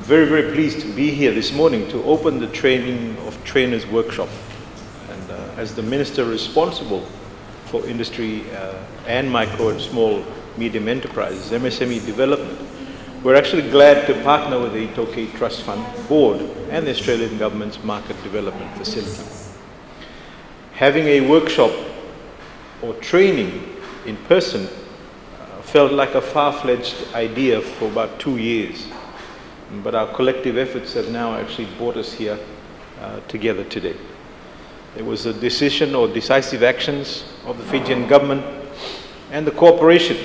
very, very pleased to be here this morning to open the Training of Trainers workshop. And as the Minister responsible for industry and micro and small medium enterprises, MSME development, we're actually glad to partner with the Itoke Trust Fund Board and the Australian Government's Market Development Facility. Having a workshop or training in person felt like a far-fetched idea for about 2 years. But our collective efforts have now actually brought us here together today. There was a decision or decisive actions of the Fijian government and the cooperation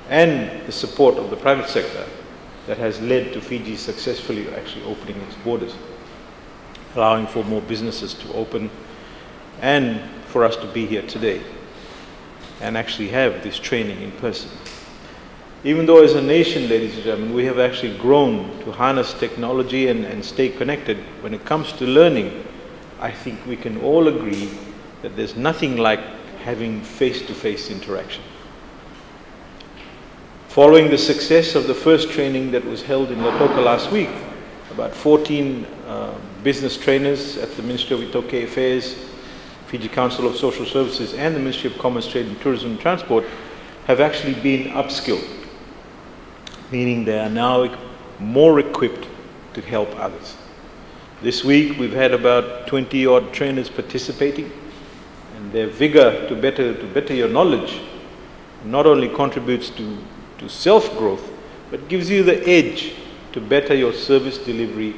and the support of the private sector that has led to Fiji successfully actually opening its borders, allowing for more businesses to open and for us to be here today and actually have this training in person. Even though as a nation, ladies and gentlemen, we have actually grown to harness technology and stay connected, when it comes to learning, I think we can all agree that there's nothing like having face-to-face interaction. Following the success of the first training that was held in Lautoka last week, about 14 business trainers at the Ministry of Itoke Affairs, Fiji Council of Social Services and the Ministry of Commerce, Trade and Tourism and Transport have actually been upskilled, meaning they are now more equipped to help others. This week we've had about 20-odd trainers participating, and their vigor to better your knowledge not only contributes to self-growth, but gives you the edge to better your service delivery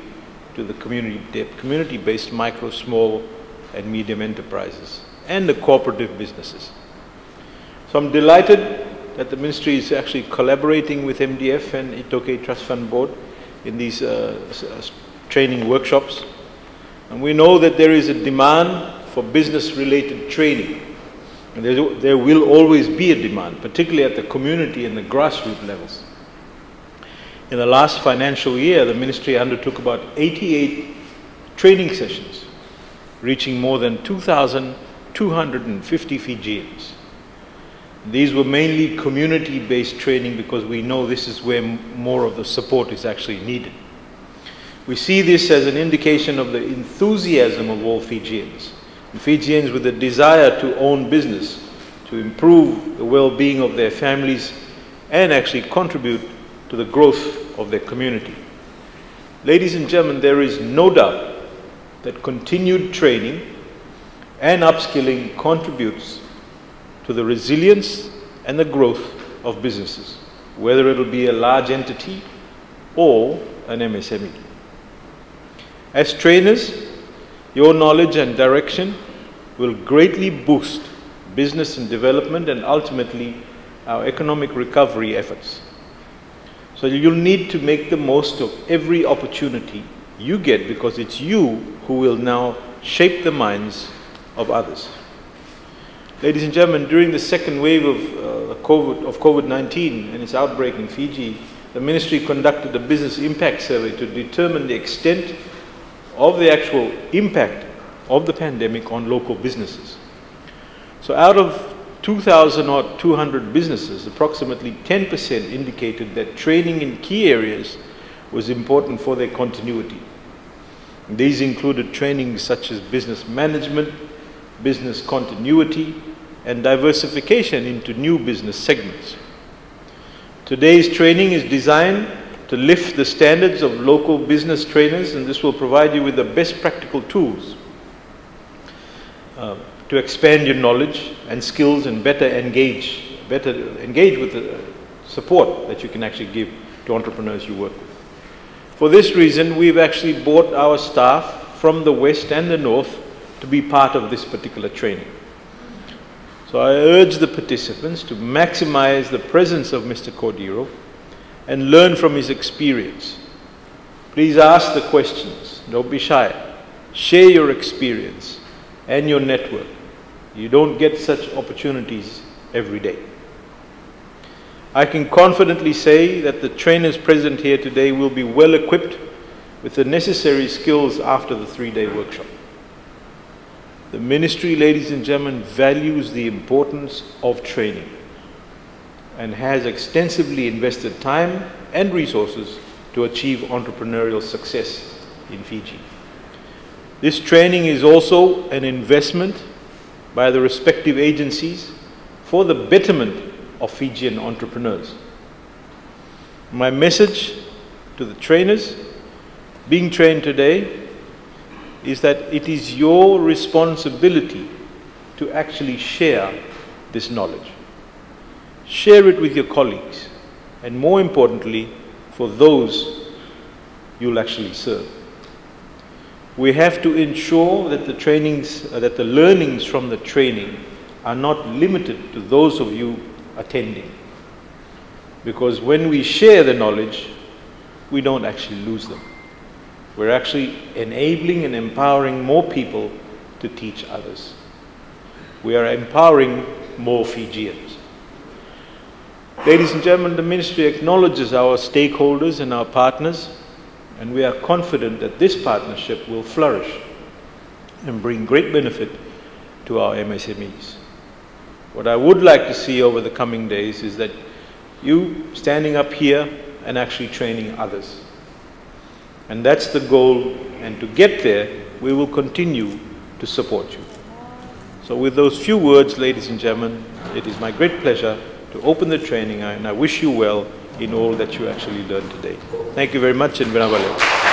to the community-based micro, small and medium enterprises and the cooperative businesses. So I'm delighted that the Ministry is actually collaborating with MDF and Itoke Trust Fund Board in these training workshops. And we know that there is a demand for business-related training. And there will always be a demand, particularly at the community and the grassroots levels. In the last financial year, the Ministry undertook about 88 training sessions, reaching more than 2,250 Fijians. These were mainly community-based training because we know this is where more of the support is actually needed. We see this as an indication of the enthusiasm of all Fijians. Fijians with a desire to own business, to improve the well-being of their families and actually contribute to the growth of their community. Ladies and gentlemen, there is no doubt that continued training and upskilling contributes to the resilience and the growth of businesses, whether it will be a large entity or an MSME. As trainers, your knowledge and direction will greatly boost business and development and ultimately our economic recovery efforts. So you'll need to make the most of every opportunity you get, because it's you who will now shape the minds of others. Ladies and gentlemen, during the second wave of COVID-19 and its outbreak in Fiji, the Ministry conducted a business impact survey to determine the extent of the actual impact of the pandemic on local businesses. So out of 2,200 businesses, approximately 10% indicated that training in key areas was important for their continuity. These included training such as business management, business continuity, and diversification into new business segments. Today's training is designed to lift the standards of local business trainers, and this will provide you with the best practical tools to expand your knowledge and skills and better engage with the support that you can actually give to entrepreneurs you work with. For this reason, we've actually brought our staff from the West and the North to be part of this particular training. So I urge the participants to maximize the presence of Mr. Cordero and learn from his experience. Please ask the questions, don't be shy. Share your experience and your network. You don't get such opportunities every day. I can confidently say that the trainers present here today will be well equipped with the necessary skills after the 3-day workshop. The Ministry, ladies and gentlemen, values the importance of training and has extensively invested time and resources to achieve entrepreneurial success in Fiji. This training is also an investment by the respective agencies for the betterment of Fijian entrepreneurs. My message to the trainers being trained today is that it is your responsibility to actually share this knowledge. Share it with your colleagues, and more importantly, for those you'll actually serve. We have to ensure that the learnings from the training are not limited to those of you attending. Because when we share the knowledge, we don't actually lose them. We're actually enabling and empowering more people to teach others. We are empowering more Fijians. Ladies and gentlemen, the Ministry acknowledges our stakeholders and our partners, and we are confident that this partnership will flourish and bring great benefit to our MSMEs. What I would like to see over the coming days is that you standing up here and actually training others. And that's the goal, and to get there, we will continue to support you. So with those few words, ladies and gentlemen, it is my great pleasure to open the training, and I wish you well in all that you actually learned today. Thank you very much, and Vinavale.